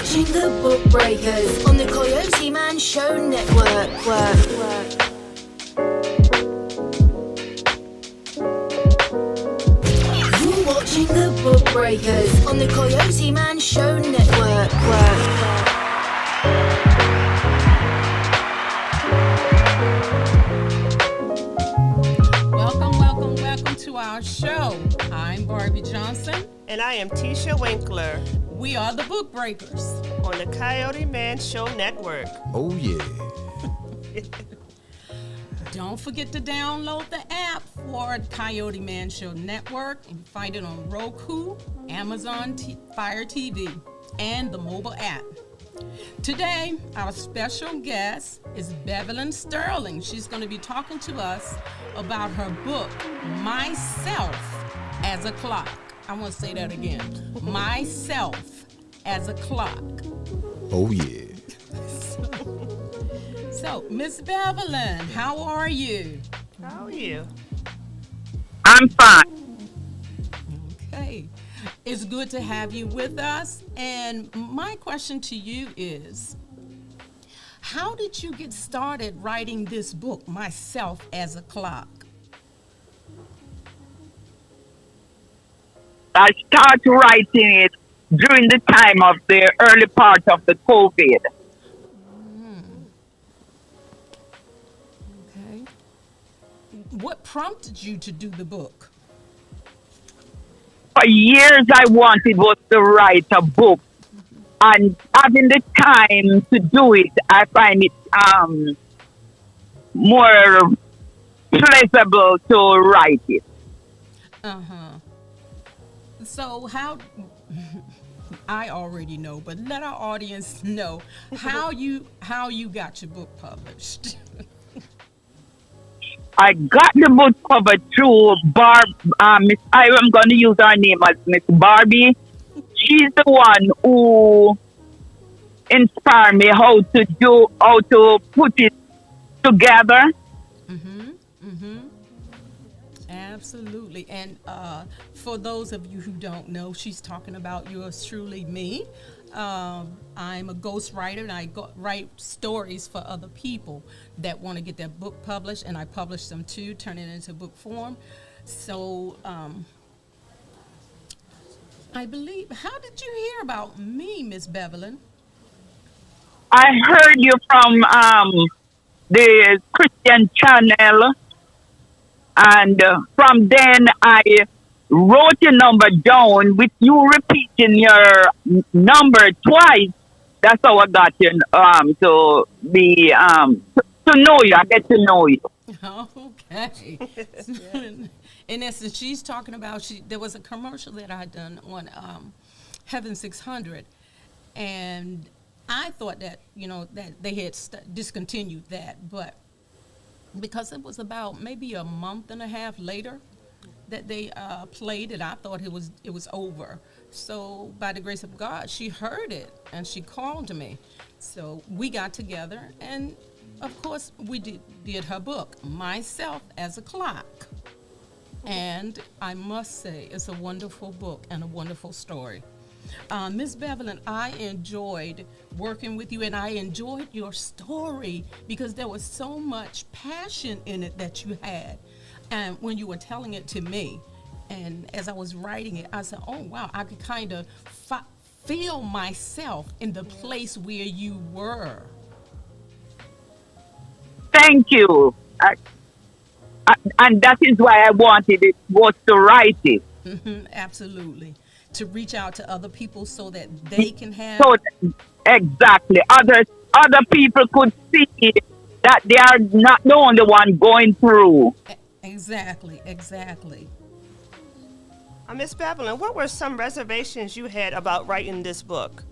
watching the BookBreakers on the Coyoteman Show Network. You're watching the BookBreakers on the Coyoteman Show Network. Welcome to our show. I'm Barbie Johnson. And I am Tisha Winkler. We are the BookBreakers on the Coyoteman Show Network. Oh, yeah. Don't forget to download the app for Coyoteman Show Network. You can find it on Roku, Amazon Fire TV, and the mobile app. Today, our special guest is Bevelyn Sterling. She's going to be talking to us about her book, Myself as a Clock. I want to say that again. Myself as a Clock. Oh, yeah. So, Miss Bevelyn, how are you? How are you? I'm fine. Okay. It's good to have you with us. And my question to you is, how did you get started writing this book, Myself as a Clock? I started writing it during the time of the early part of the COVID. Okay. What prompted you to do the book? For years I wanted was to write a book, and having the time to do it, I find it more pleasurable to write it. Uh-huh. So how, I already know, but let our audience know how you got your book published. I got the book cover through Miss. I am going to use her name as Miss Barbie. She's the one who inspired me how to put it together. Absolutely. And for those of you who don't know, she's talking about yours truly, me. I'm a ghostwriter, and I write stories for other people that want to get their book published, and I publish them too, turn it into book form. So I believe, how did you hear about me, Miss Bevelyn? I heard you from the Christian channel, and from then I wrote your number down with you repeating your number twice. That's how I got you to be to know you. I get to know you. Okay. In essence, she's talking about there was a commercial that I had done on Heaven 600, and I thought that that they had discontinued that, but because it was about maybe a month and a half later that they played it, I thought it was over. So by the grace of God, she heard it and she called me. So we got together, and of course we did her book, Myself as a Clock. And I must say, it's a wonderful book and a wonderful story. Ms. Bevelyn, I enjoyed working with you, and I enjoyed your story because there was so much passion in it that you had. And when you were telling it to me, and as I was writing it, I said, oh, wow, I could kind of feel myself in the place where you were. Thank you. And that is why I wanted it, was to write it. Absolutely. To reach out to other people so that they can have... Exactly. Other people could see that they are not the only one going through. Exactly. Miss Bevelyn, what were some reservations you had about writing this book?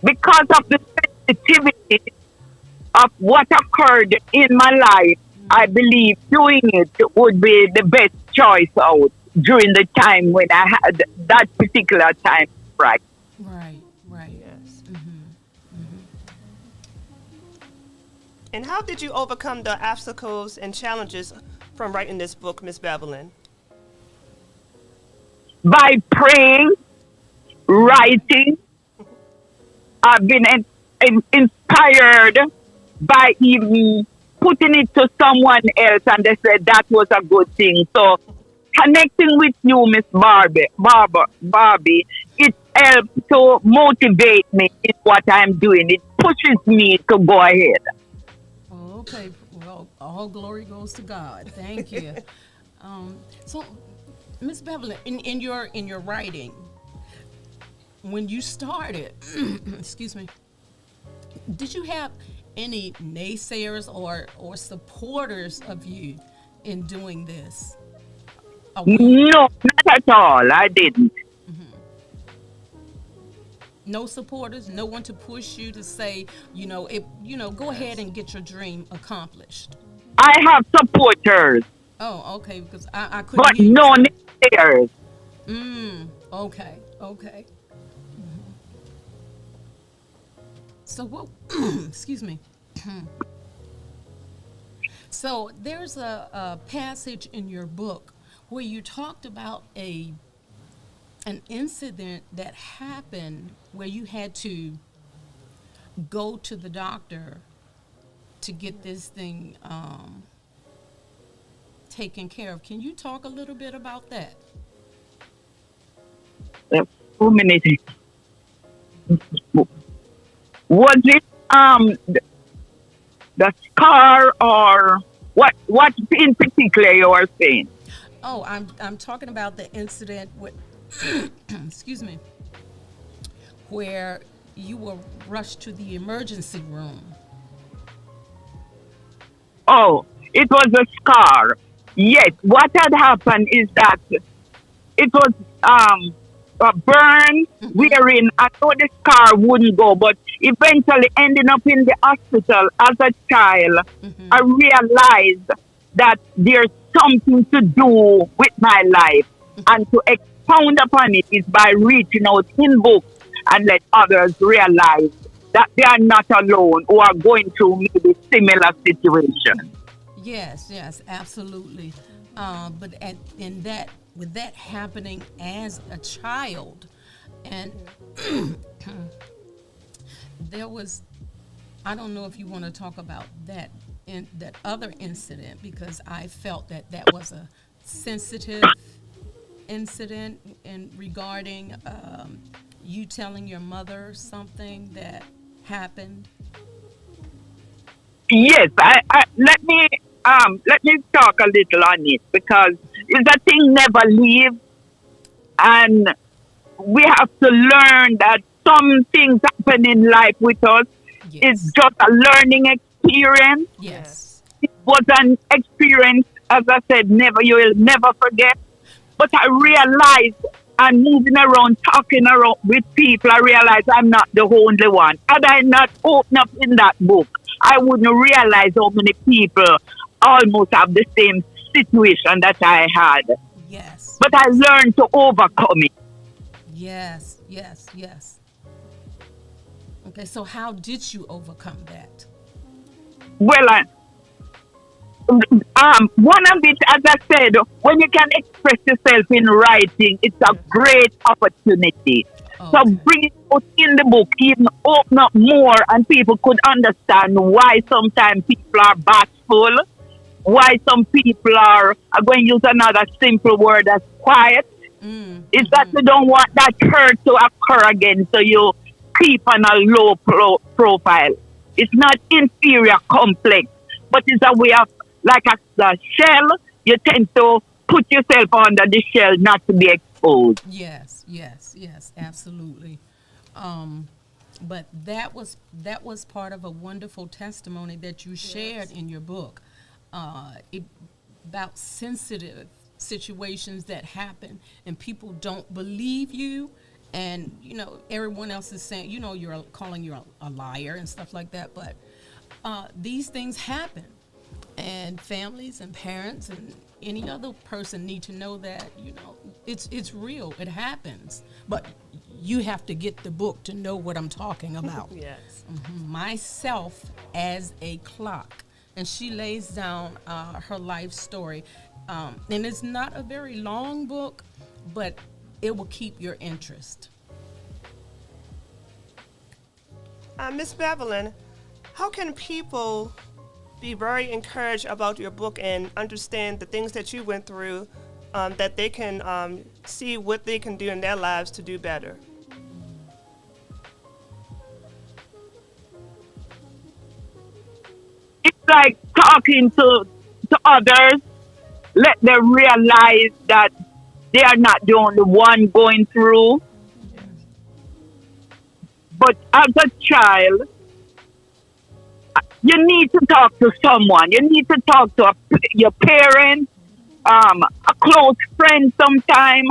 Because of the sensitivity of what occurred in my life, I believe doing it would be the best choice out during the time when I had that particular time, right? Right. Yes. And how did you overcome the obstacles and challenges from writing this book, Miss Bevelyn? by praying, writing. I've been inspired by even putting it to someone else, and they said that was a good thing. So connecting with you, Miss Barbie, it helps to motivate me in what I'm doing. It pushes me to go ahead. Okay, well, all glory goes to God. Thank you. So, Miss Beverly, in your writing, when you started, excuse me, did you have any naysayers or supporters of you in doing this? No, not at all. I didn't. No supporters, no one to push you to say, go ahead and get your dream accomplished. I have supporters, Oh, okay, because I couldn't but hear you. no naysayers. Okay, okay. So what? Excuse me. So there's a passage in your book where you talked about an incident that happened where you had to go to the doctor to get this thing taken care of. Can you talk a little bit about that? 2 minutes. Was it the scar or what? What in particular you are saying? Oh, I'm talking about the incident with excuse me, where you were rushed to the emergency room. Oh, it was a scar. Yes. What had happened is that it was a burn wherein I thought the scar wouldn't go, but eventually ending up in the hospital as a child, I realized that there's something to do with my life. And to expound upon it is by reaching out in books and let others realize that they are not alone who are going through maybe similar situations. Yes, absolutely. But with that happening as a child, and there was, I don't know if you want to talk about that other incident, because I felt that was a sensitive incident in regarding you telling your mother something that happened. Yes, I let me talk a little on it because it's a thing never leaves, and we have to learn that some things happen in life with us. It's Yes. just a learning experience. Yes. It was an experience, as I said, never you will never forget. But I realized I'm moving around, talking around with people. I realize I'm not the only one. Had I not opened up in that book, I wouldn't realize how many people almost have the same situation that I had. Yes. But I learned to overcome it. Yes. Okay, so how did you overcome that? Well, one of it, as I said, when you can express yourself in writing, it's a great opportunity. So Okay. bring it out in the book, even open up more, and people could understand why sometimes people are bashful, why some people are, I'm going to use another simple word as quiet. Is that you don't want that hurt to occur again, so you keep on a low profile. It's not inferior complex, but it's a way of, like a shell, you tend to put yourself under the shell not to be exposed. Yes, absolutely. But that was part of a wonderful testimony that you shared in your book, it, about sensitive situations that happen and people don't believe you, and everyone else is saying you're calling you a liar and stuff like that, but these things happen, and families and parents and any other person need to know that it's real, it happens, but you have to get the book to know what I'm talking about. Yes. Myself as a clock, and she lays down her life story, and it's not a very long book, but it will keep your interest. Miss Bevelin, how can people be very encouraged about your book and understand the things that you went through, that they can see what they can do in their lives to do better? It's like talking to others, let them realize that they are not the only one going through. But as a child, you need to talk to someone. You need to talk to your parents, a close friend sometime.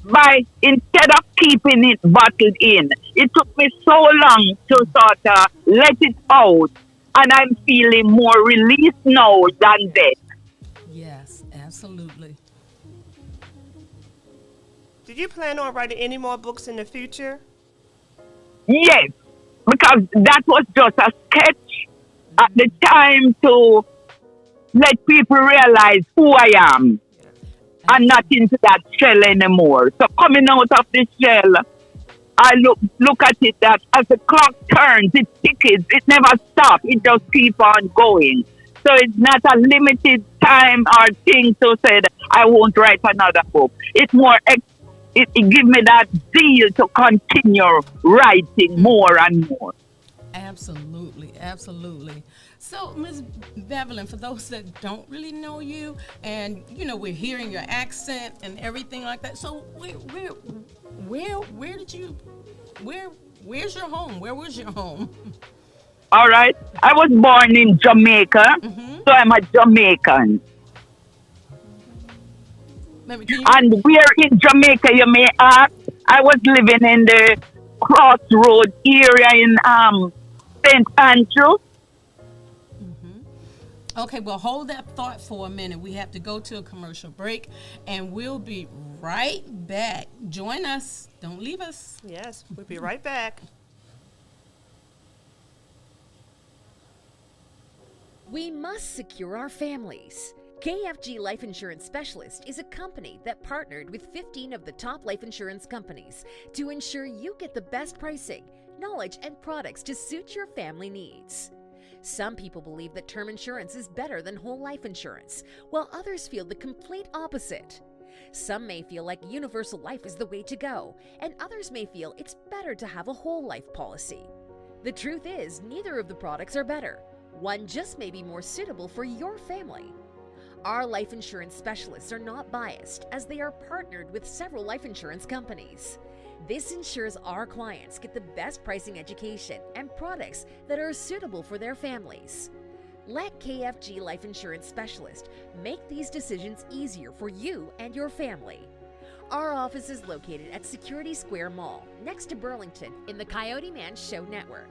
By instead of keeping it bottled in, it took me so long to sort of let it out, and I'm feeling more released now than then. Yes, absolutely. Did you plan on writing any more books in the future? Yes, because that was just a sketch at the time to let people realize who I am. I'm not into that shell anymore. So coming out of the shell, I look at it that as the clock turns, it ticks, it never stops, it just keeps on going. So it's not a limited time or thing to say that I won't write another book. It's more, it gives me that zeal to continue writing more and more. Absolutely, absolutely. So, Ms. Bevelin, for those that don't really know you, and we're hearing your accent and everything like that. So, where's your home? Where was your home? All right. I was born in Jamaica, so I'm a Jamaican. And where in Jamaica, you may ask? I was living in the Crossroads area in St. Andrew. Okay, well, hold that thought for a minute. We have to go to a commercial break, and we'll be right back. Join us. Don't leave us. Yes, we'll be right back. We must secure our families. KFG Life Insurance Specialist is a company that partnered with 15 of the top life insurance companies to ensure you get the best pricing, knowledge, and products to suit your family needs. Some people believe that term insurance is better than whole life insurance, while others feel the complete opposite. Some may feel like universal life is the way to go, and others may feel it's better to have a whole life policy. The truth is, neither of the products are better. One just may be more suitable for your family. Our life insurance specialists are not biased, as they are partnered with several life insurance companies. This ensures our clients get the best pricing, education, and products that are suitable for their families. Let KFG Life Insurance Specialist make these decisions easier for you and your family. Our office is located at Security Square Mall, next to Burlington, in the Coyoteman Show Network.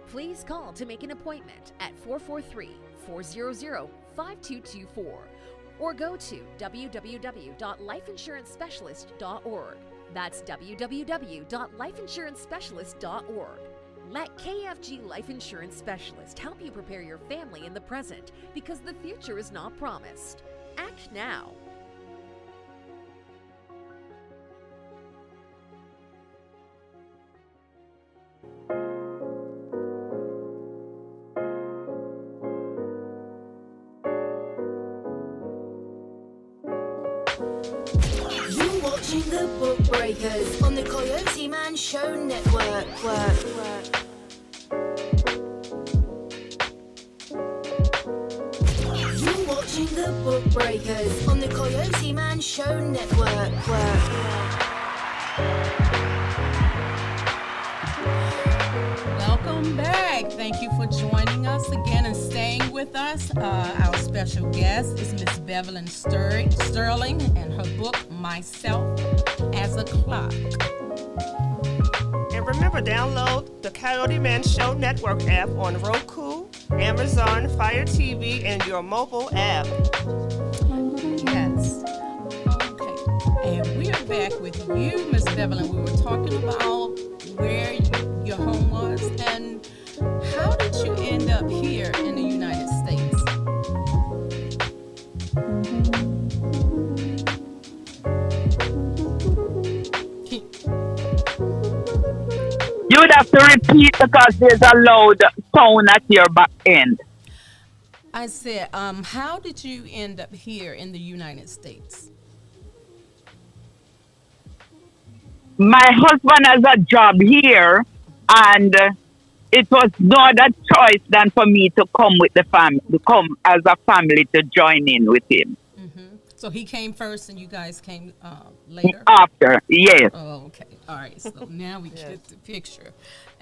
Please call to make an appointment at 443-400-5224 or go to www.lifeinsurancespecialist.org. That's www.lifeinsurancespecialist.org. Let KFG Life Insurance Specialist help you prepare your family in the present, because the future is not promised. Act now. You're watching the BookBreakers on the Coyoteman Show Network. You're watching the BookBreakers on the Coyoteman Show Network. Welcome back. Thank you for joining us again and staying with us. Our special guest is Miss Bevelin Sterling and her book, Myself as a Clock. And remember, download the Coyote Man Show Network app on Roku, Amazon, Fire TV, and your mobile app. Yes. Okay. And we are back with you, Miss Bevelin. We were talking about where your home was and how did you end up here in the United States? You would have to repeat because there's a loud sound at your back end. I said, how did you end up here in the United States? My husband has a job here, and it was no other choice than for me to come with the family, to come as a family to join in with him. So he came first and you guys came later? After, yes. Oh, okay. All right. So now we get the picture.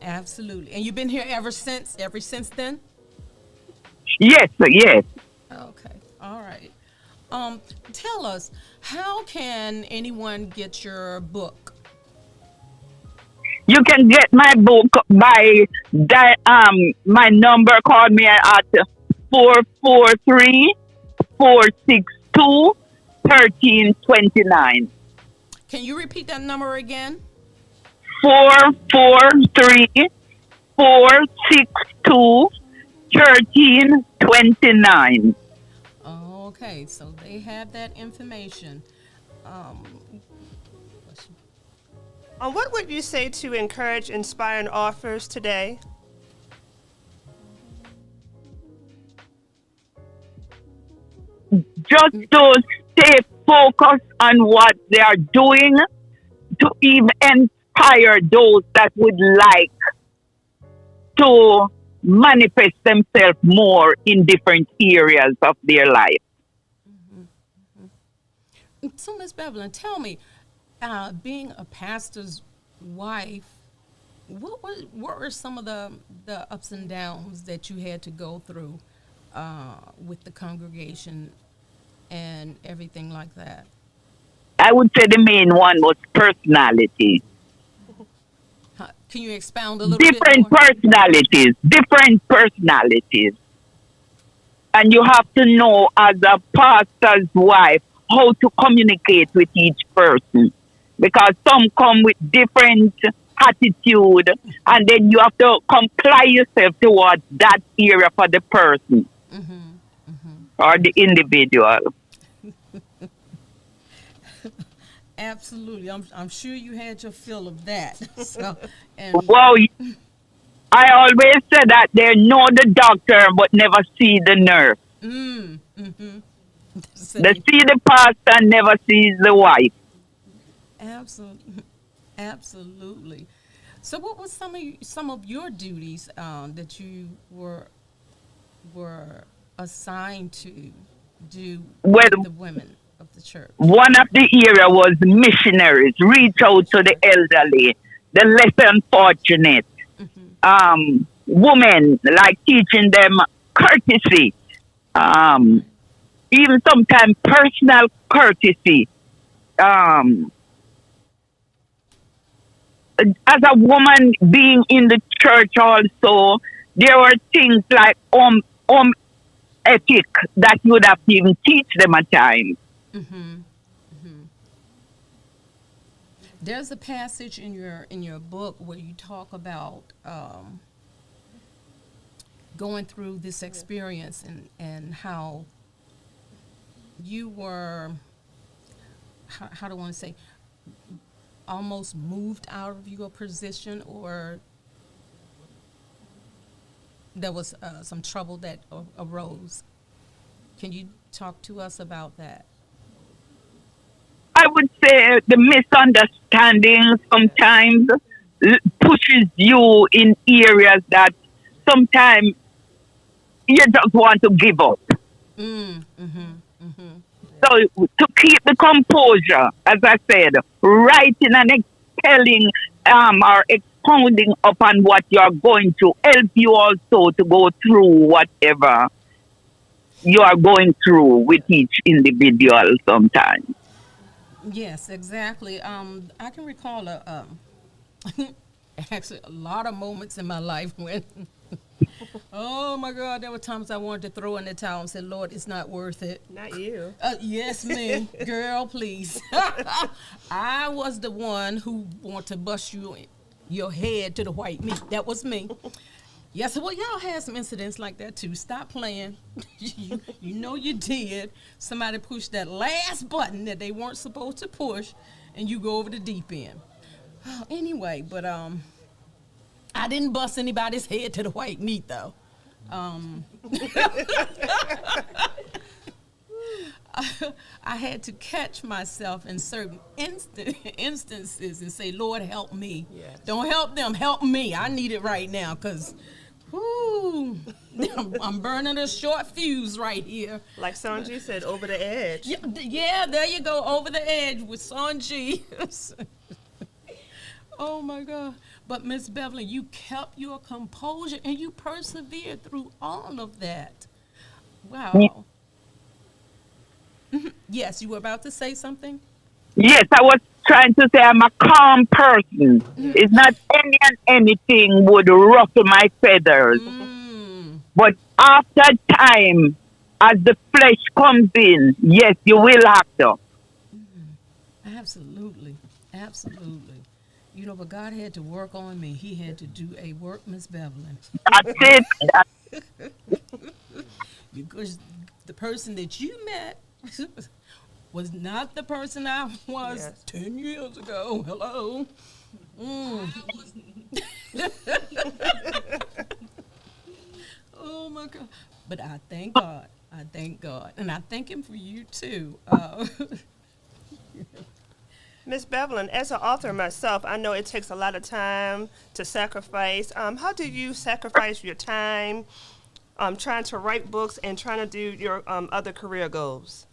Absolutely. And you've been here ever since then? Yes, yes. Okay. All right. Tell us, how can anyone get your book? You can get my book by my number. Call me at 443-462-1329. Can you repeat that number again? 443-462-1329. Okay, so they have that information. What would you say to encourage inspiring authors today? Just to stay focused on what they are doing, to even inspire those that would like to manifest themselves more in different areas of their life. So, Miss Bevelin, tell me, being a pastor's wife, what were some of the ups and downs that you had to go through with the congregation and everything like that? I would say the main one was personality. Can you expound a little bit more? Different personalities. And you have to know as a pastor's wife how to communicate with each person. Because some come with different attitude, and then you have to comply yourself towards that area for the person or the individual. Absolutely. I'm sure you had your fill of that. So, Well, I always say that they know the doctor but never see the nurse. They see the pastor and never sees the wife. Absolutely. So, what was some of your duties that you were assigned to do with the women of the church? One of the area was missionaries, reach out to the elderly, the less unfortunate, women, like teaching them courtesy, even sometimes personal courtesy. As a woman being in the church also, there were things like ethic that you would have to even teach them at times. There's a passage in your book where you talk about going through this experience and how you were, how do I want to say, almost moved out of your position, or there was some trouble that arose. Can you talk to us about that? I would say the misunderstanding sometimes pushes you in areas that sometimes you just want to give up. So to keep the composure, as I said, writing and telling or expounding upon what you're going to help you also to go through whatever you are going through with each individual sometimes. Yes, exactly. I can recall actually a lot of moments in my life when, oh my God, there were times I wanted to throw in the towel and say, Lord, it's not worth it. Not you. Yes, me. Girl, please. I was the one who wanted to bust your head to the white meat. That was me. Yes, well, y'all had some incidents like that too. Stop playing. You know you did. Somebody pushed that last button that they weren't supposed to push, and you go over the deep end. Anyway, but I didn't bust anybody's head to the white meat, though. I had to catch myself in certain instances and say, Lord, help me. Yes. Don't help them, help me. I need it right now because, I'm burning a short fuse right here. Like Sanji said, over the edge. Yeah, there you go, over the edge with Sanji. Oh, my God. But, Miss Beverly, you kept your composure and you persevered through all of that. Wow. Yes, you were about to say something? Yes, I was trying to say I'm a calm person. It's not anything would ruffle my feathers. But after time, as the flesh comes in, yes, you will have to. Absolutely. Absolutely. You know, but God had to work on me. He had to do a work, Miss Beverly. That's it. Because the person that you met was not the person I was 10 years ago. Hello. Oh, my God. But I thank God. I thank God. And I thank him for you, too. Miss Bevelin, as an author myself, I know it takes a lot of time to sacrifice. How do you sacrifice your time trying to write books and trying to do your other career goals?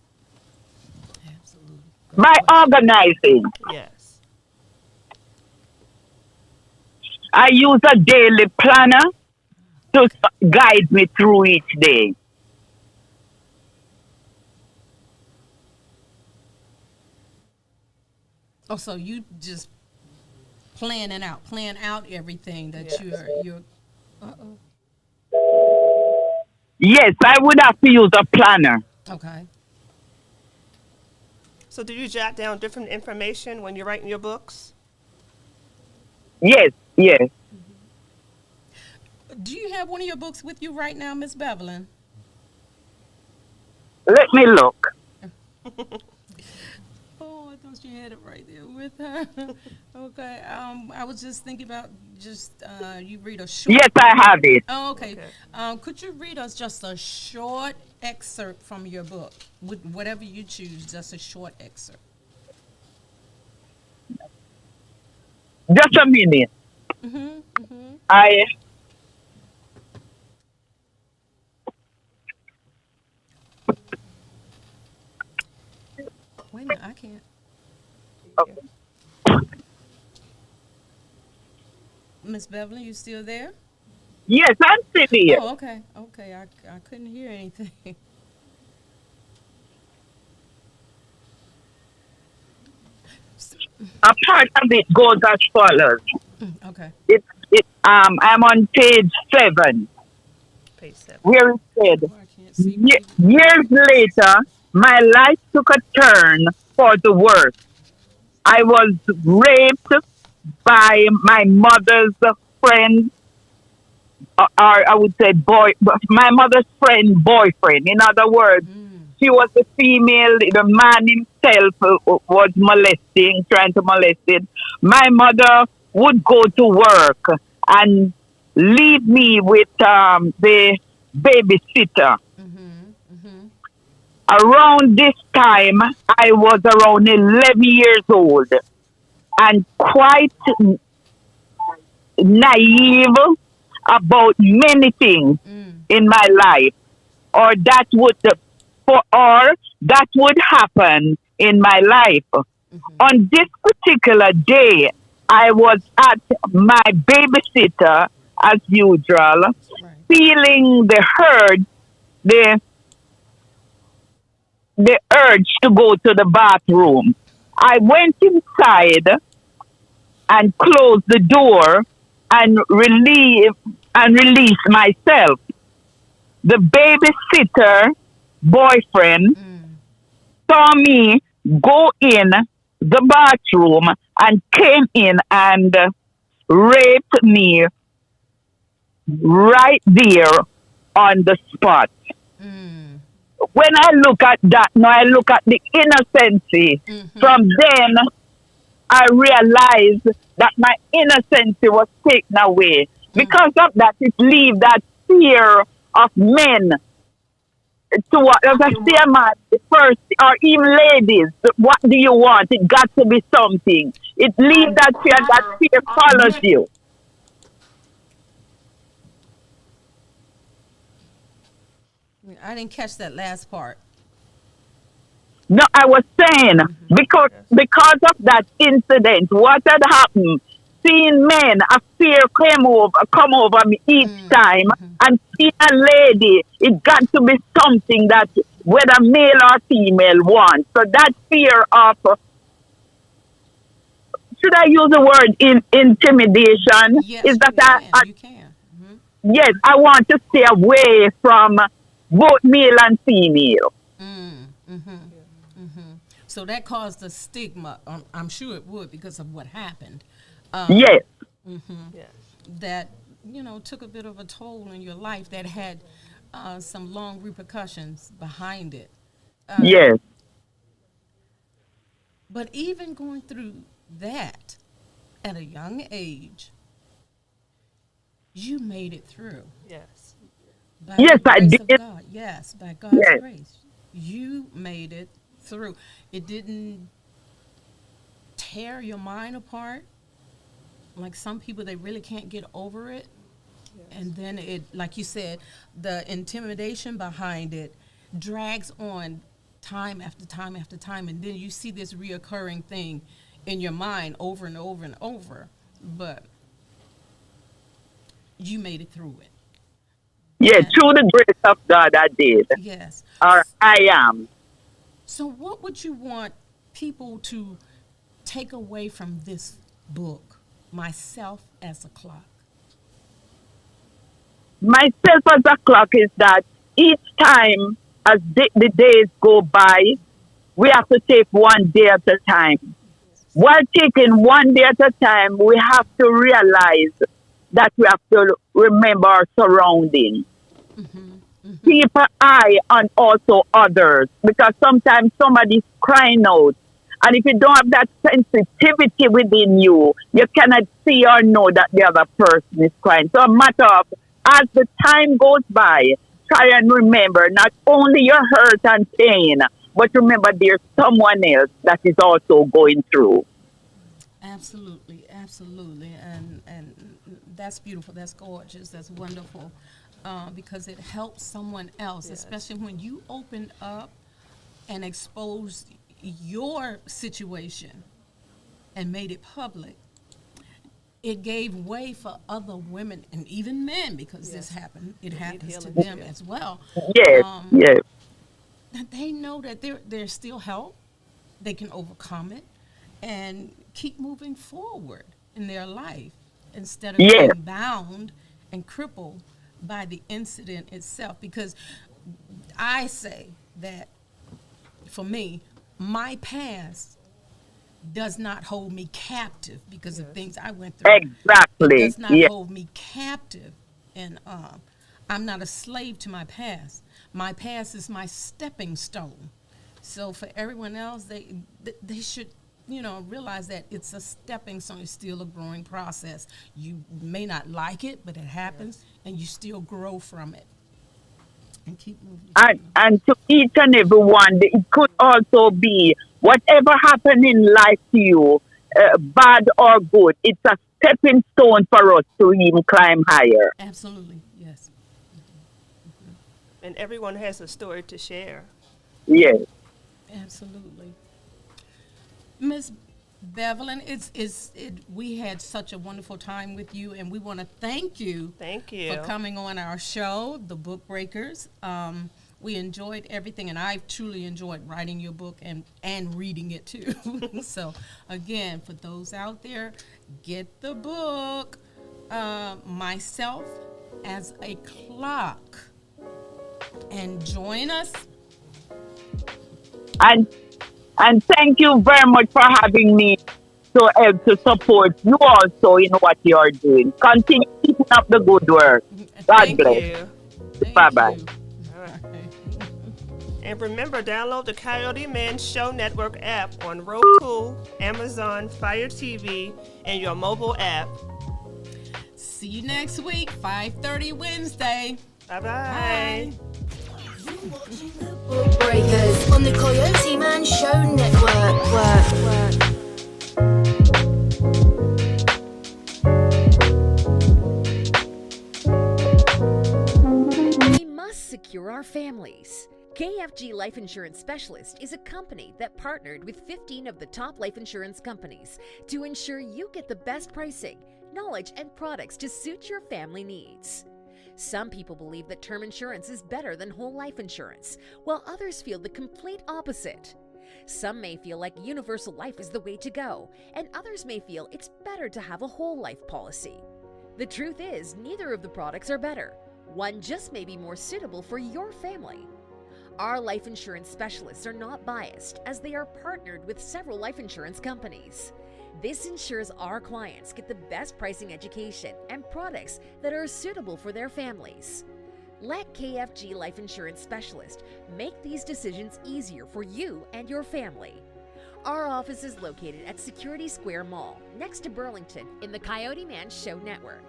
Absolutely. By organizing. Yes. I use a daily planner to guide me through each day. Oh, so you just plan out everything that you're. Uh-oh. Yes, I would have to use a planner. Okay. So do you jot down different information when you're writing your books? Yes, yes. Do you have one of your books with you right now, Miss Bevelin? Let me look. Oh, I thought you had it right there with her. Okay. I was just thinking about you read a short. Yes, I have it. Oh, okay. Could you read us just a short excerpt from your book, with whatever you choose, just a short excerpt? Just a minute. I Wait a minute, I can't. Okay. Miss Beverly, you still there? Yes, I'm still here. Oh, okay. Okay, I couldn't hear anything. A part of it goes as follows. Okay. I'm on page 7, Page 7. where it said, Oh, I can't see. years later, my life took a turn for the worse. I was raped by my mother's friend, or I would say my mother's friend boyfriend. In other words, she was a female. The man himself was trying to molest it. My mother would go to work and leave me with the babysitter. Around this time, I was around 11 years old and quite naive about many things in my life, or that would happen in my life. On this particular day, I was at my babysitter as usual, feeling the urge to go to the bathroom. I went inside and closed the door and released myself. The babysitter boyfriend saw me go in the bathroom and came in and raped me right there on the spot. When I look at that, now I look at the innocency. From then, I realized that my innocence was taken away. Because of that, it leaves that fear of men to what as I say, man, first, or even ladies, what do you want? It got to be something. It leaves that fear follows you. I didn't catch that last part. No, I was saying because of that incident, what had happened, seeing men, a fear come over me each time, and seeing a lady, it got to be something that whether male or female wants. So that fear of, should I use the word intimidation? Yes, Is that you can. yes, I want to stay away from both male and female. So that caused a stigma. I'm sure it would because of what happened. Yes. Yes. That took a bit of a toll in your life. That had some long repercussions behind it. Yes. But even going through that at a young age, you made it through. Yes. By Yes, the I grace of did. God. Yes, by God's Yes. grace. You made it through. It didn't tear your mind apart. Like some people, they really can't get over it. And then it, like you said, the intimidation behind it drags on time after time after time. And then you see this reoccurring thing in your mind over and over and over. But you made it through it. Yes, And- through the grace of God, I did. Yes. Or I am. So what would you want people to take away from this book, Myself as a Clock? Myself as a clock is that each time as the days go by, we have to take one day at a time. While taking one day at a time, we have to realize that we have to remember our surroundings. Keep an eye on also others, because sometimes somebody's crying out. And if you don't have that sensitivity within you, you cannot see or know that the other person is crying. So a matter of, as the time goes by, try and remember not only your hurt and pain, but remember there's someone else that is also going through. Absolutely, absolutely, and that's beautiful. That's gorgeous. That's wonderful, because it helps someone else, especially when you open up and expose your situation and made it public. It gave way for other women and even men, because this happened. It happens to them as well. Yes, yes. That they know that there's still help. They can overcome it and keep moving forward in their life instead of being bound and crippled by the incident itself. Because I say that for me, my past does not hold me captive because of things I went through. Exactly. It does not hold me captive. And I'm not a slave to my past. My past is my stepping stone. So for everyone else, they should, realize that it's a stepping stone. It's still a growing process. You may not like it, but it happens, and you still grow from it. And keep moving. And to each and every one, it could also be whatever happened in life to you, bad or good, it's a stepping stone for us to even climb higher. Absolutely, yes. And everyone has a story to share. Yes. Absolutely. Miss Bevelyn, we had such a wonderful time with you, and we want to thank you. Thank you for coming on our show, The Book Breakers. We enjoyed everything, and I've truly enjoyed writing your book and reading it too. So, again, for those out there, get the book, Myself as a Clock, and join us. And thank you very much for having me to help to support you also in what you are doing. Continue keeping up the good work. God Thank bless. you. Thank Bye-bye. you. All right. And remember, download the Coyote Man Show Network app on Roku, Amazon, Fire TV, and your mobile app. See you next week, 5:30 Wednesday. Bye-bye. Bye. You're watching the BookBreakers on the Coyoteman Show Network. We must secure our families. KFG Life Insurance Specialist is a company that partnered with 15 of the top life insurance companies to ensure you get the best pricing, knowledge, and products to suit your family needs. Some people believe that term insurance is better than whole life insurance, while others feel the complete opposite. Some may feel like universal life is the way to go, and others may feel it's better to have a whole life policy. The truth is, neither of the products are better. One just may be more suitable for your family. Our life insurance specialists are not biased, as they are partnered with several life insurance companies. This ensures our clients get the best pricing, education, and products that are suitable for their families. Let KFG Life Insurance Specialist make these decisions easier for you and your family. Our office is located at Security Square Mall, next to Burlington, in the Coyote Man Show Network.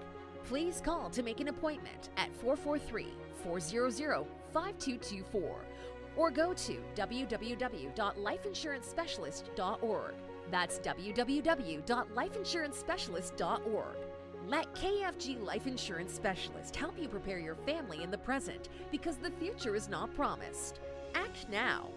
Please call to make an appointment at 443-400-5224 or go to www.lifeinsurancespecialist.org. That's www.lifeinsurancespecialist.org. Let KFG Life Insurance Specialist help you prepare your family in the present, because the future is not promised. Act now.